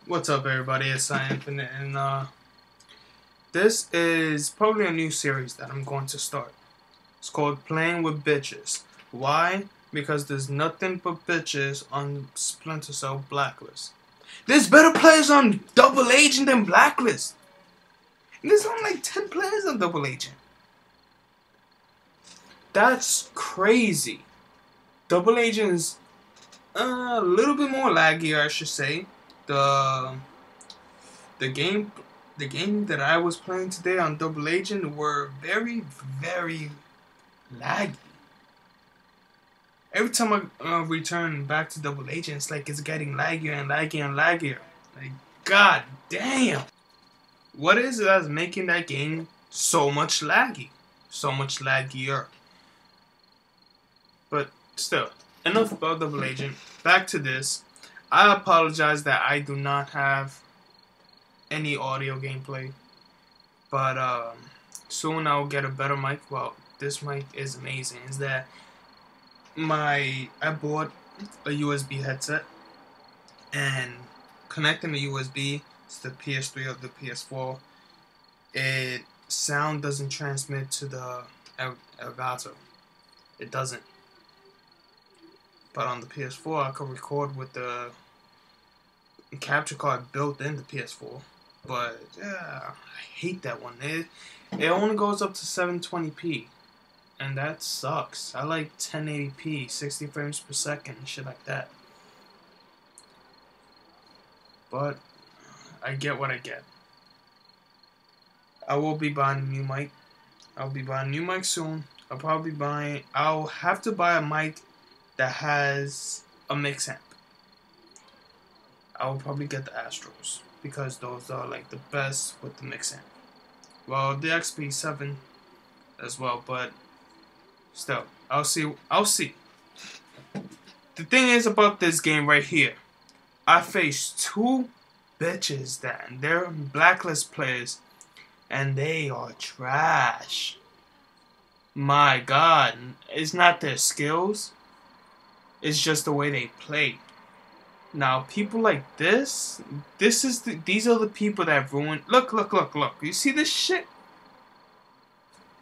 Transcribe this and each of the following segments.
What's up, everybody? It's Infinite, and this is probably a new series that I'm going to start. It's called Playing with Bitches. Why? Because there's nothing but bitches on Splinter Cell Blacklist. There's better players on Double Agent than Blacklist. And there's only like 10 players on Double Agent. That's crazy. Double Agent's a little bit more laggy, I should say. The game that I was playing today on Double Agent were very, very laggy. Every time I return back to Double Agent, it's like it's getting laggier and laggier and laggier. Like, god damn. What is it that's making that game so much laggy? So much laggier. But still, enough about Double Agent. Back to this. I apologize that I do not have any audio gameplay, but soon I'll get a better mic. Well, this mic is amazing. Is that I bought a USB headset, and connecting the USB to the PS3 or the PS4, sound doesn't transmit to the Elgato. It doesn't. But on the PS4, I could record with the capture card built in the PS4. But yeah, I hate that one. It only goes up to 720p, and that sucks. I like 1080p, 60 frames per second, shit like that. But I get what I get. I will be buying a new mic. I'll be buying a new mic soon. I'll have to buy a mic that has a mix amp. I will probably get the Astros, because those are like the best with the mix amp. Well, the XP7 as well, but still, I'll see. The thing is about this game right here, I faced two bitches they're Blacklist players, and they are trash. My god, it's not their skills, it's just the way they play. Now, people like these are the people that ruin. Look. You see this shit?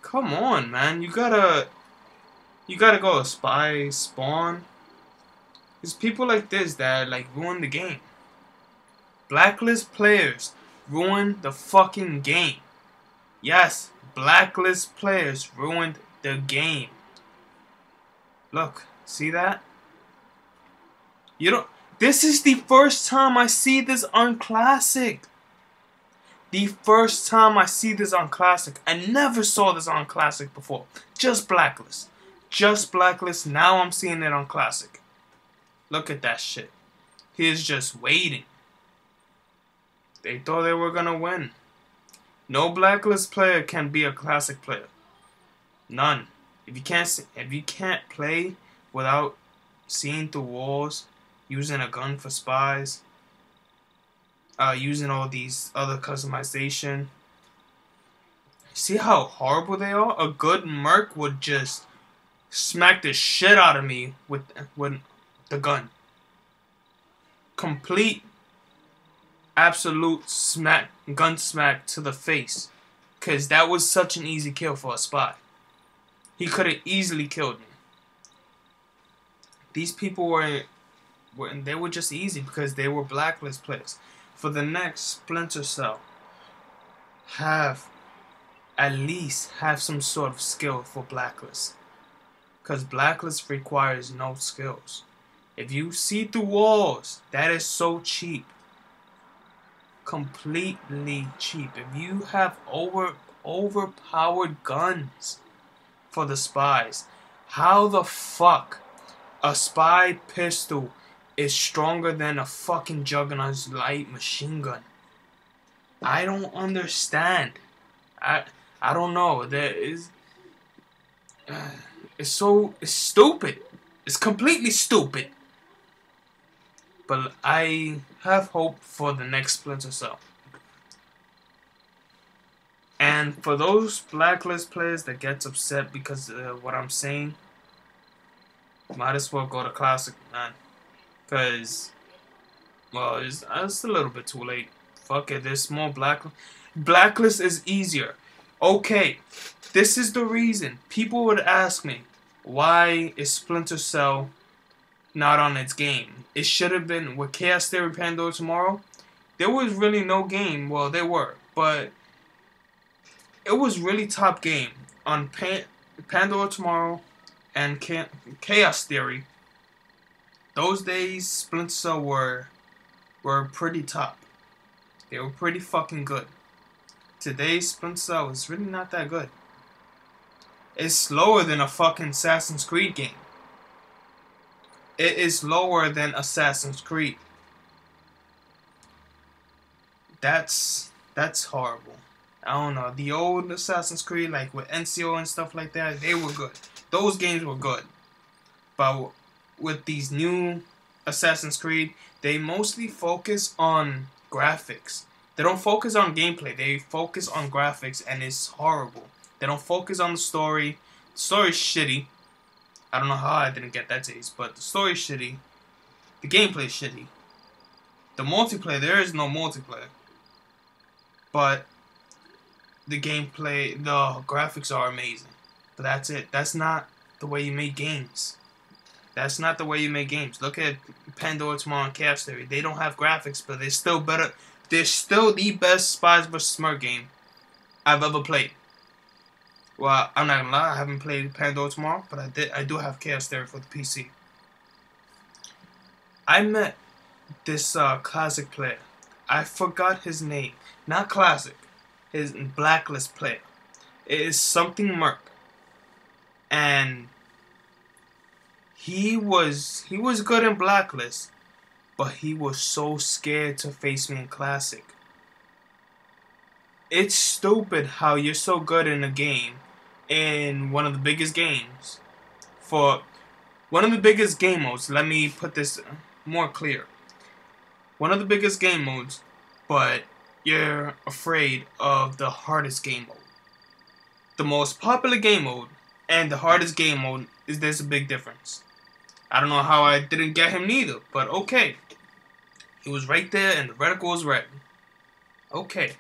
Come on, man. You gotta go spy, spawn. There's people like this that like ruin the game. Blacklist players ruin the fucking game. Yes, Blacklist players ruined the game. Look, see that? This is the first time I see this on Classic. The first time I see this on Classic. I never saw this on Classic before. Just Blacklist. Just Blacklist. Now I'm seeing it on Classic. Look at that shit. He's just waiting. They thought they were gonna win. No Blacklist player can be a Classic player. None. If you can't play without seeing through walls, using a gun for spies, using all these other customization. See how horrible they are? A good merc would just smack the shit out of me with the gun. Complete, absolute gun smack to the face. Because that was such an easy kill for a spy. He could have easily killed me. These people they were just easy because they were Blacklist players. For the next Splinter Cell, at least have some sort of skill for Blacklist. Because Blacklist requires no skills. If you see through walls, that is so cheap. Completely cheap. If you have overpowered guns for the spies, how the fuck a spy pistol is stronger than a fucking Juggernaut's light machine gun? I don't understand. I don't know. It's stupid. It's completely stupid. But I have hope for the next Splinter Cell. And for those Blacklist players that gets upset because of what I'm saying, might as well go to Classic, man. Because Well, it's a little bit too late. Fuck it, there's more Blacklist is easier. Okay, this is the reason. People would ask me, why is Splinter Cell not on its game? It should have been with Chaos Theory Pandora tomorrow. There was really no game. Well, there were, but it was really top game on Pandora tomorrow and Chaos Theory. Those days, Splinter Cell were pretty top. They were pretty fucking good. Today's Splinter Cell is really not that good. It's slower than a fucking Assassin's Creed game. It is lower than Assassin's Creed. That's horrible. I don't know. The old Assassin's Creed, like with NCO and stuff like that, they were good. Those games were good. But with these new Assassin's Creed, they mostly focus on graphics. They don't focus on gameplay. They focus on graphics, and it's horrible. They don't focus on the story. The story's shitty. I don't know how I didn't get that taste, but the story's shitty. The gameplay's shitty. The multiplayer, there is no multiplayer. But the gameplay, the graphics are amazing. But that's it. That's not the way you make games. That's not the way you make games. Look at Pandora tomorrow and Chaos Theory. They don't have graphics, but they're still better. They're still the best Spies vs. Smurf game I've ever played. Well, I'm not gonna lie, I haven't played Pandora tomorrow, but I do have Chaos Theory for the PC. I met this classic player. I forgot his name. Not classic. His Blacklist player. It is something Merc. And he was good in Blacklist, but he was so scared to face me in Classic. It's stupid how you're so good in a game, in one of the biggest games, for one of the biggest game modes. Let me put this more clear. One of the biggest game modes, but you're afraid of the hardest game mode. The most popular game mode and the hardest game mode there's a big difference. I don't know how I didn't get him neither, but okay. He was right there and the reticle was red. Okay.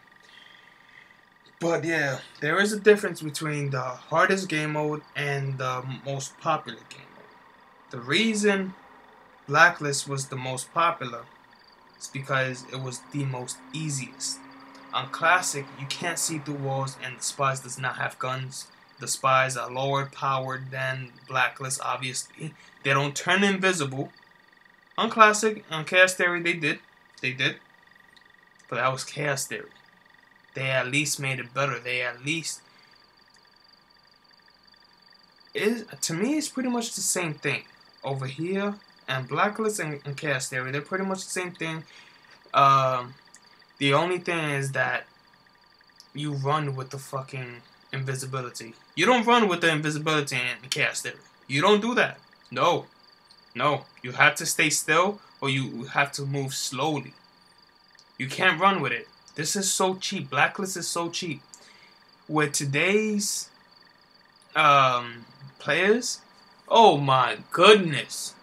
But yeah, there is a difference between the hardest game mode and the most popular game mode. The reason Blacklist was the most popular is because it was the most easiest. On Classic, you can't see through walls and the spies does not have guns. The spies are lower powered than Blacklist, obviously. They don't turn invisible. On Classic, on Chaos Theory, they did. But that was Chaos Theory. They at least made it better. They at least... to me, it's pretty much the same thing. Over here, and Blacklist and Chaos Theory, they're pretty much the same thing. The only thing is that you run with the fucking invisibility. You don't run with the invisibility in Chaos Theory. You don't do that. No. No. You have to stay still or you have to move slowly. You can't run with it. This is so cheap. Blacklist is so cheap. With today's players, oh my goodness.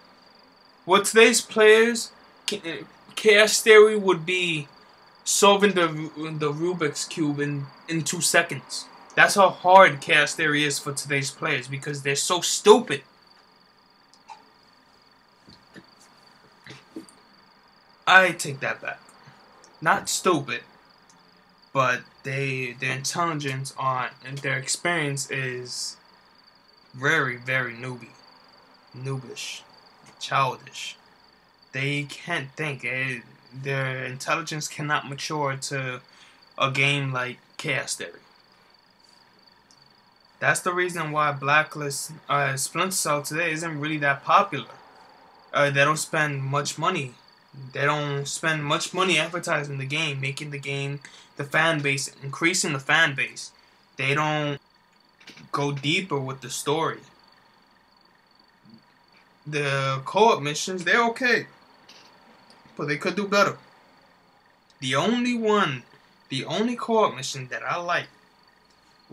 With today's players, Chaos Theory would be solving the Rubik's Cube in 2 seconds. That's how hard Chaos Theory is for today's players because they're so stupid. I take that back. Not stupid, but their intelligence and their experience is very, very noobish, childish. They can't think. Their intelligence cannot mature to a game like Chaos Theory. That's the reason why Blacklist, Splinter Cell today isn't really that popular. They don't spend much money. They don't spend much money advertising the game, making the game, the fan base, increasing the fan base. They don't go deeper with the story. The co-op missions, they're okay, but they could do better. The only co-op mission that I liked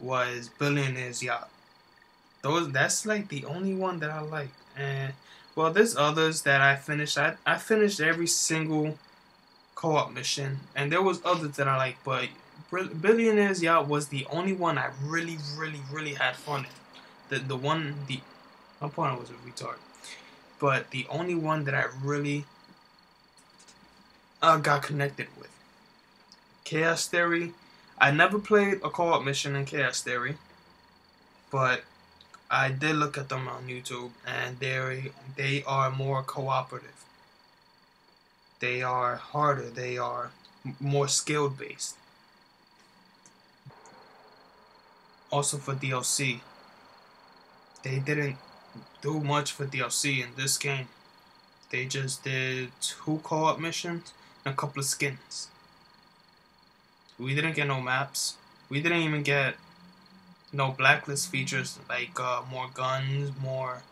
was Billionaire's Yacht. That's like the only one that I liked. And well, there's others that I finished. I finished every single co-op mission, and there was others that I like, but Billionaires Yacht was the only one I really had fun in. My partner was a retard, but the only one that I really got connected with. Chaos Theory. I never played a co-op mission in Chaos Theory, but I did look at them on YouTube, and they are more cooperative. They are harder. They are more skill based. Also for DLC, they didn't do much for DLC in this game. They just did 2 co-op missions and a couple of skins. We didn't get no maps. We didn't even get no Blacklist features like more guns, more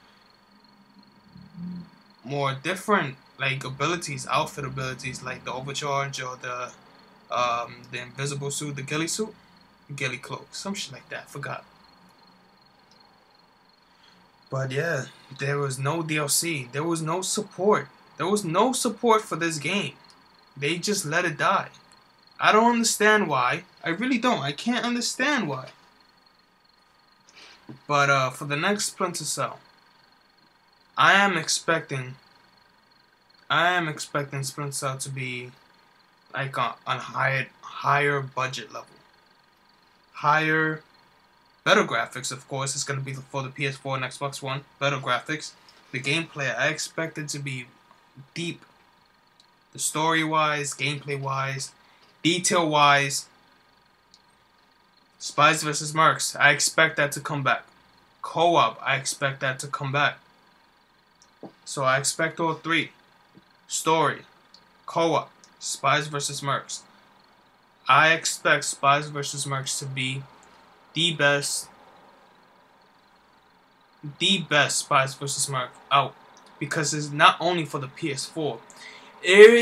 different like abilities, outfit abilities like the overcharge or the invisible suit, the ghillie suit, ghillie cloak, some shit like that. Forgot. But yeah, there was no DLC. There was no support. There was no support for this game. They just let it die. I don't understand why. I really don't. I can't understand why. But for the next Splinter Cell, I am expecting Splinter Cell to be like on higher budget level, better graphics. Of course, it's gonna be for the PS4 and Xbox One. Better graphics. The gameplay, I expect it to be deep. The story wise, gameplay wise, detail wise. Spies vs. Mercs, I expect that to come back. Co-op, I expect that to come back. So I expect all 3. Story, co-op, Spies vs. Mercs. I expect Spies vs. Mercs to be the best Spies vs. Mercs out, because it's not only for the PS4. There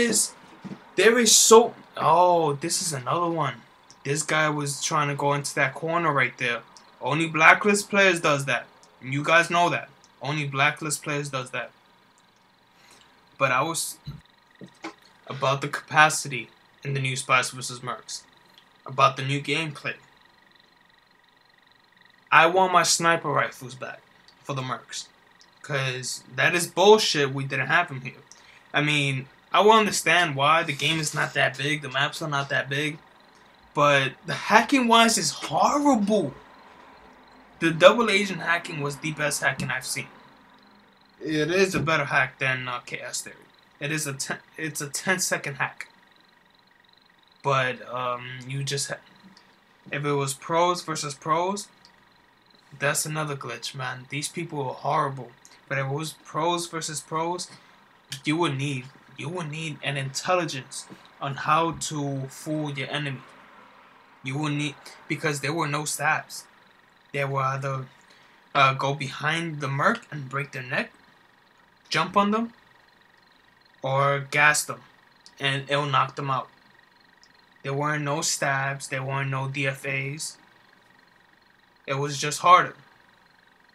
is so... Oh, this is another one. This guy was trying to go into that corner right there. Only Blacklist players does that. And you guys know that. Only Blacklist players does that. But I was about the capacity in the new Spies vs. Mercs. About the new gameplay. I want my sniper rifles back for the Mercs. Because that is bullshit we didn't have them here. I mean, I will understand why. The game is not that big. The maps are not that big. But the hacking wise is horrible. The double agent hacking was the best hacking I've seen. It is a better hack than Chaos Theory. It's a 10-second hack. But if it was pros versus pros, that's another glitch, man. These people are horrible. But if it was pros versus pros, you would need an intelligence on how to fool your enemy. You would need, because there were no stabs. There were either go behind the merc and break their neck, jump on them, or gas them, and it'll knock them out. There weren't no stabs. There weren't no DFAs. It was just harder,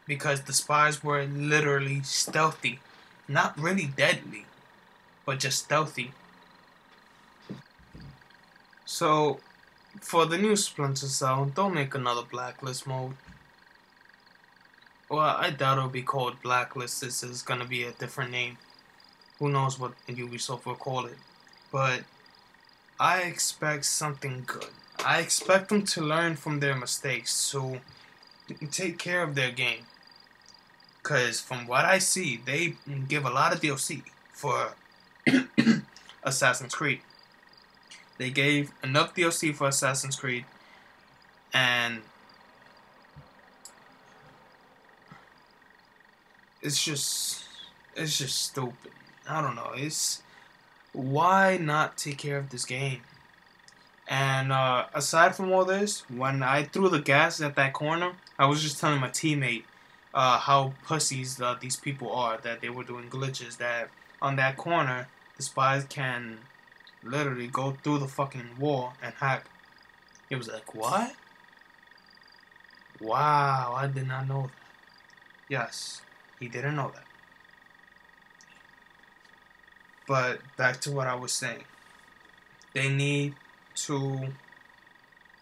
because the spies were literally stealthy. Not really deadly, but just stealthy. So, for the new Splinter Cell, don't make another Blacklist mode. Well, I doubt it'll be called Blacklist. This is gonna be a different name. Who knows what Ubisoft will call it. But I expect something good. I expect them to learn from their mistakes, to take care of their game. Because from what I see, they give a lot of DLC for Assassin's Creed. They gave enough DLC for Assassin's Creed, and it's just stupid. I don't know. Why not take care of this game? And aside from all this, when I threw the gas at that corner, I was just telling my teammate how pussies these people are, that they were doing glitches, that on that corner, the spies can literally go through the fucking wall and hack. He was like, what? Wow, I did not know that. Yes, he didn't know that. But back to what I was saying. they need to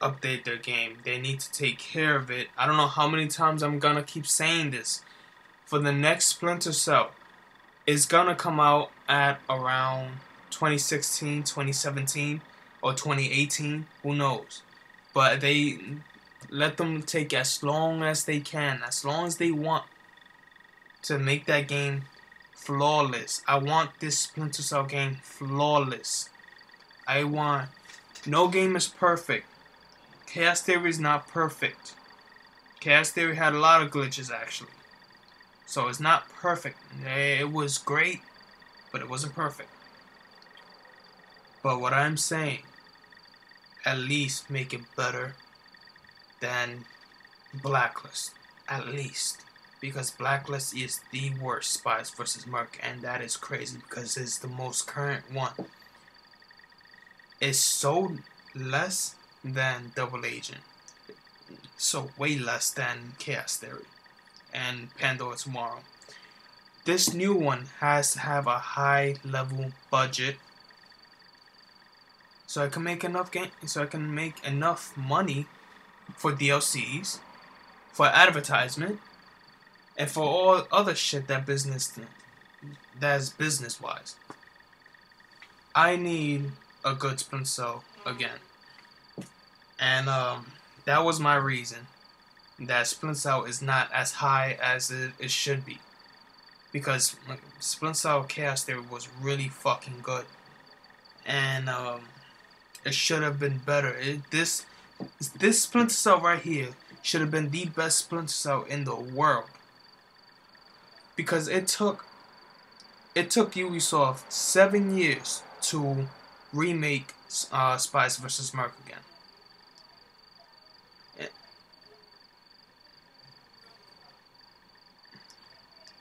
update their game. They need to take care of it. I don't know how many times I'm gonna keep saying this. For the next Splinter Cell, it's gonna come out at around 2016, 2017, or 2018. Who knows? But they let them take as long as they can, as long as they want, to make that game flawless. I want this Splinter Cell game flawless. No game is perfect. Chaos Theory is not perfect. Chaos Theory had a lot of glitches actually. So it's not perfect. It was great, but it wasn't perfect. But what I'm saying, at least make it better than Blacklist. At least. Because Blacklist is the worst Spies vs. Merc, and that is crazy because it's the most current one. It's so less than Double Agent. So way less than Chaos Theory and Pandora Tomorrow. This new one has to have a high level budget so I can make enough money for DLCs, for advertisement, and for all other shit that's business wise. I need a good Splinter Cell again. And that was my reason that Splinter Cell is not as high as it should be. Because Splinter Cell Chaos Theory was really fucking good. And it should have been better. This Splinter Cell right here should have been the best Splinter Cell in the world. Because it took Ubisoft 7 years to remake Spies vs. Merc again.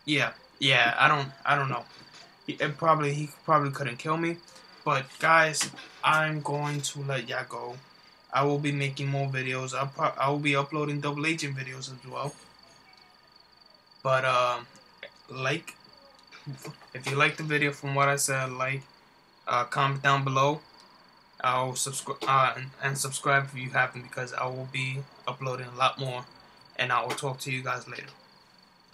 Yeah, I don't know. He probably couldn't kill me, but guys, I'm going to let y'all go. I will be making more videos. I will be uploading Double Agent videos as well. But if you like the video from what I said, comment down below. I'll subscribe and subscribe if you haven't, because I will be uploading a lot more, and I will talk to you guys later.